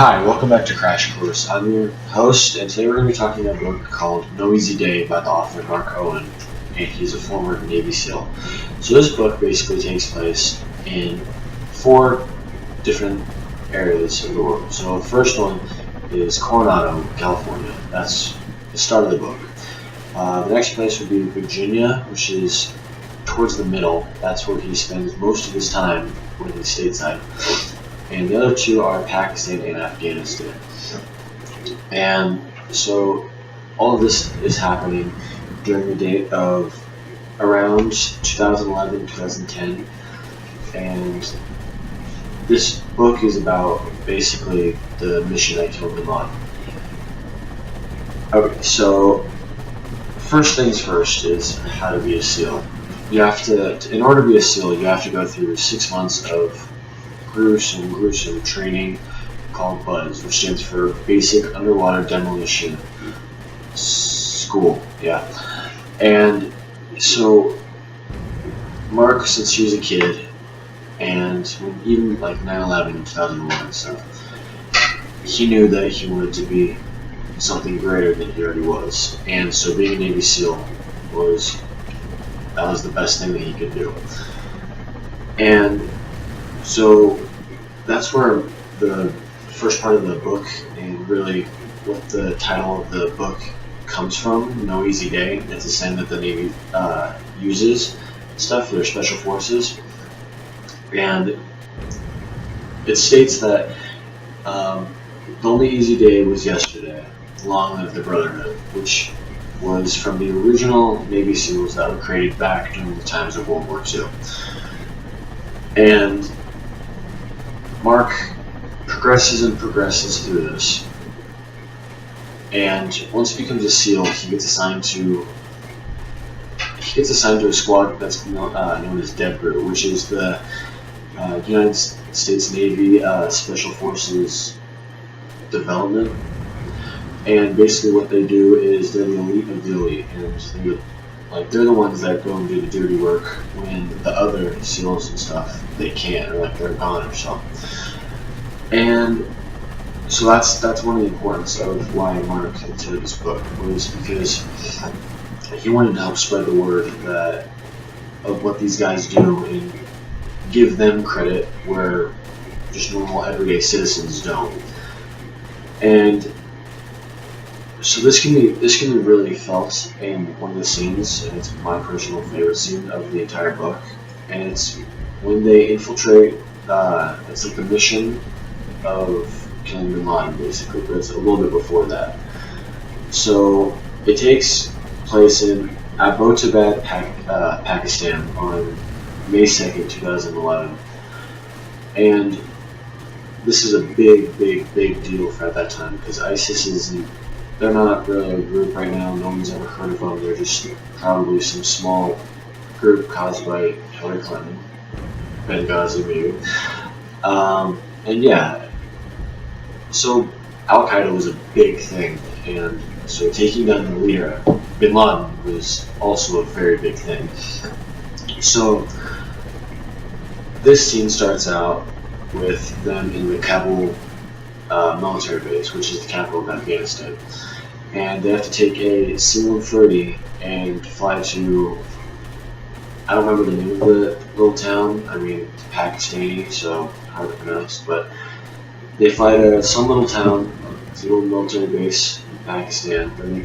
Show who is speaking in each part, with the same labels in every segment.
Speaker 1: Hi, welcome back to Crash Course. I'm your host, and today we're going to be talking about a book called No Easy Day by the author Mark Owen, and he's a former Navy SEAL. So this book basically takes place in 4 different areas of the world. So the first one is Coronado, California. That's the start of the book. The next place would be Virginia, which is towards the middle. That's where he spends most of his time when he's stateside. And the other 2 are Pakistan and Afghanistan. And so all of this is happening during the date of around 2011, 2010. And this book is about basically the mission that killed bin Laden. Okay, so first things first is how to be a SEAL. You have to, in order to be a SEAL, you have to go through 6 months of gruesome training called BUDS, which stands for Basic Underwater Demolition School. Yeah. And so Mark, since he was a kid, and even like 9/11 in 2001 and stuff, he knew that he wanted to be something greater than he already was. And so being a Navy SEAL was the best thing that he could do. And so that's where the first part of the book, and really what the title of the book comes from, No Easy Day. It's a saying that the Navy uses stuff for their special forces. And it states that the only easy day was yesterday, long live the Brotherhood, which was from the original Navy SEALs that were created back during the times of World War II. And Mark progresses through this, and once he becomes a SEAL, he gets assigned to a squad that's known as DEBRU, which is the United States Navy Special Forces Development. And basically, what they do is they're the elite of the elite, and they're the ones that go and do the dirty work when the other SEALs and stuff they can't, or they're gone or something. And so that's one of the importance of why Mark entered this book, was because he wanted to help spread the word of what these guys do and give them credit where just normal everyday citizens don't. And so this can be really felt in one of the scenes, and it's my personal favorite scene of the entire book. And it's when they infiltrate. It's like the mission of killing bin Laden, basically, but it's a little bit before that. So it takes place in Abbottabad, Pakistan, on May 2nd, 2011, and this is a big deal for at that time, because ISIS they're not really a group right now. No one's ever heard of them. They're just probably some small group caused by Hillary Clinton, Benghazi maybe. And yeah, so Al-Qaeda was a big thing, and so taking down the leader, bin Laden, was also a very big thing. So this scene starts out with them in the Kabul military base, which is the capital of Afghanistan. And they have to take a C-130 and fly to, I don't remember the name of the little town. I mean, it's Pakistani, so hard to pronounce. But they fly to some little town, it's a little military base in Pakistan. Then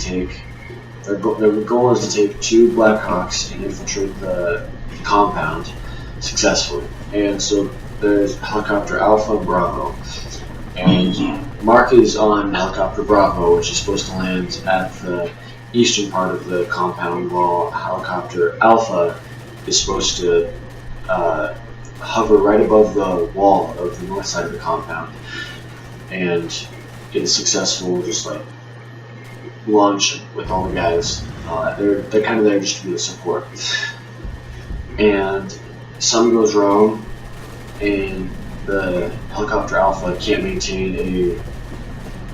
Speaker 1: their goal is to take 2 Black Hawks and infiltrate the compound successfully. And so there's helicopter Alpha and Bravo. And Mark is on helicopter Bravo, which is supposed to land at the eastern part of the compound, while helicopter Alpha is supposed to hover right above the wall of the north side of the compound, and is successful, just launch with all the guys. They're kind of there just to be the support. And something goes wrong, and the helicopter Alpha can't maintain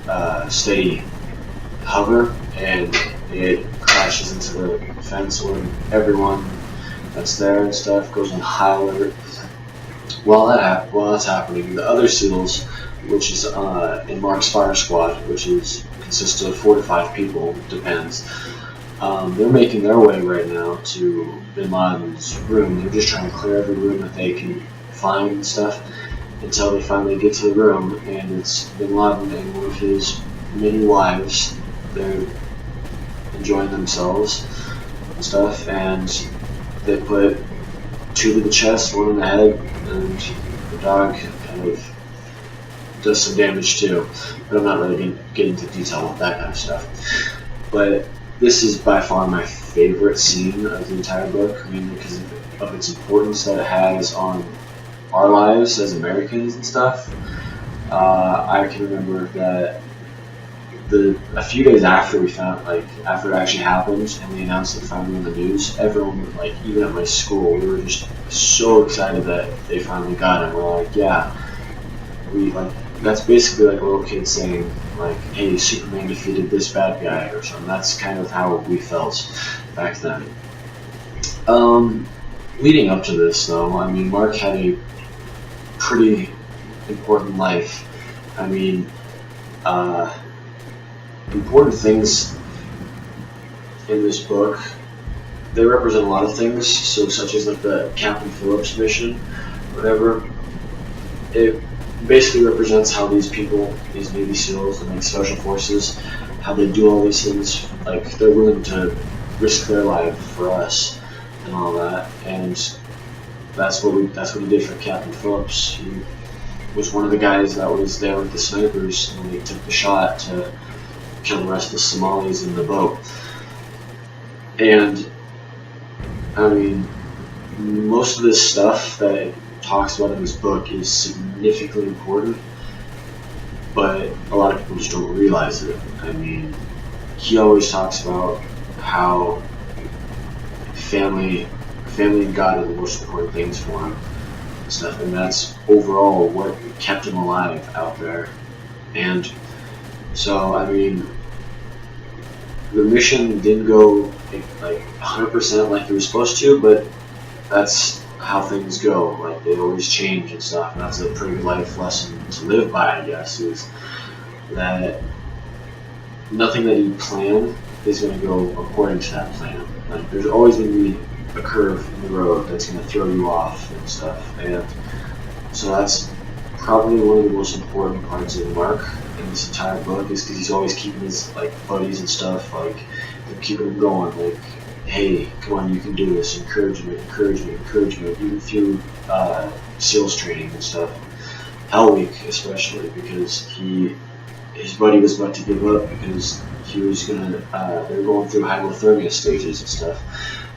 Speaker 1: a steady hover, and it crashes into the fence where everyone that's there and stuff goes on high alert. While that's happening, the other SEALs which is in Mark's fire squad, which is consists of 4 to 5 people, depends. They're making their way right now to Bin Laden's room. They're just trying to clear every room that they can find and stuff until they finally get to the room, and it's Bin Laden and one of his many wives. They're enjoying themselves and stuff, and they put 2 to the chest, 1 in the head, and the dog kind of does some damage too. But I'm not really going to get into detail with that kind of stuff. But this is by far my favorite scene of the entire book, mainly because of its importance that it has on our lives as Americans and stuff. I can remember that a few days after we found, like, after it actually happened and they announced it finally in the news, everyone, like, even at my school, we were just so excited that they finally got it. We're like, yeah, that's basically like a little kid saying, like, hey, Superman defeated this bad guy or something. That's kind of how we felt back then. Leading up to this, though, I mean, Mark had a pretty important life. I mean, important things in this book, they represent a lot of things, so such as like the Captain Phillips mission, whatever. It basically represents how these people, these Navy SEALs and like special forces, how they do all these things, like they're willing to risk their life for us and all that, and that's what he did for Captain Phillips. He was one of the guys that was there with the snipers when they took the shot to kill the rest of the Somalis in the boat. And I mean, most of this stuff that it talks about in this book is significantly important, but a lot of people just don't realize it. I mean, he always talks about how family and God are the most important things for him and stuff, and that's overall what kept him alive out there. And so, I mean, the mission didn't go like 100% like it was supposed to, but that's how things go. Like, they always change and stuff, and that's a pretty good life lesson to live by, I guess, is that nothing that you plan is going to go according to that plan. Like, there's always going to be a curve in the road that's going to throw you off and stuff, and so that's probably one of the most important parts of Mark in this entire book, is because he's always keeping his like buddies and stuff, like, they're keeping him going, like, hey, come on, you can do this, encouragement, even through SEALs training and stuff. Hell Week especially, because his buddy was about to give up because he was gonna, they were going through hypothermia stages and stuff,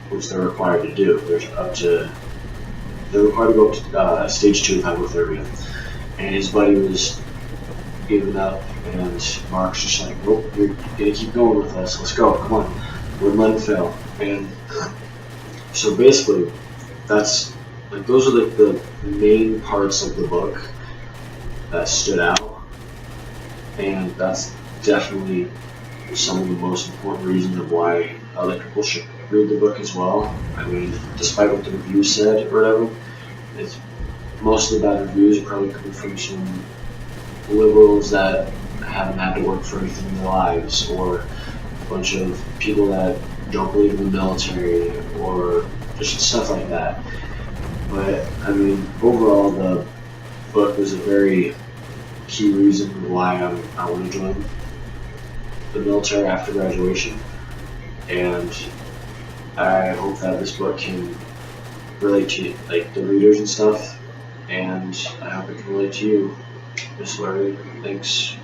Speaker 1: which they're required to do. They're required to go up to stage 2 of hypothermia, and his buddy was giving up, and Mark's just like, nope, you're gonna keep going with us, let's go, come on, wouldn't let him fail. And so basically, that's like, those are like the main parts of the book that stood out, and that's definitely some of the most important reasons of why other people should read the book as well. I mean, despite what the reviews said or whatever, it's most of the bad reviews are probably coming from some liberals that haven't had to work for anything in their lives, or a bunch of people that don't believe in the military, or just stuff like that. But I mean, overall, the book was a very key reason why I want to join the military after graduation, and I hope that this book can relate to like the readers and stuff, and I hope it can relate to you, Miss Lurvey. Thanks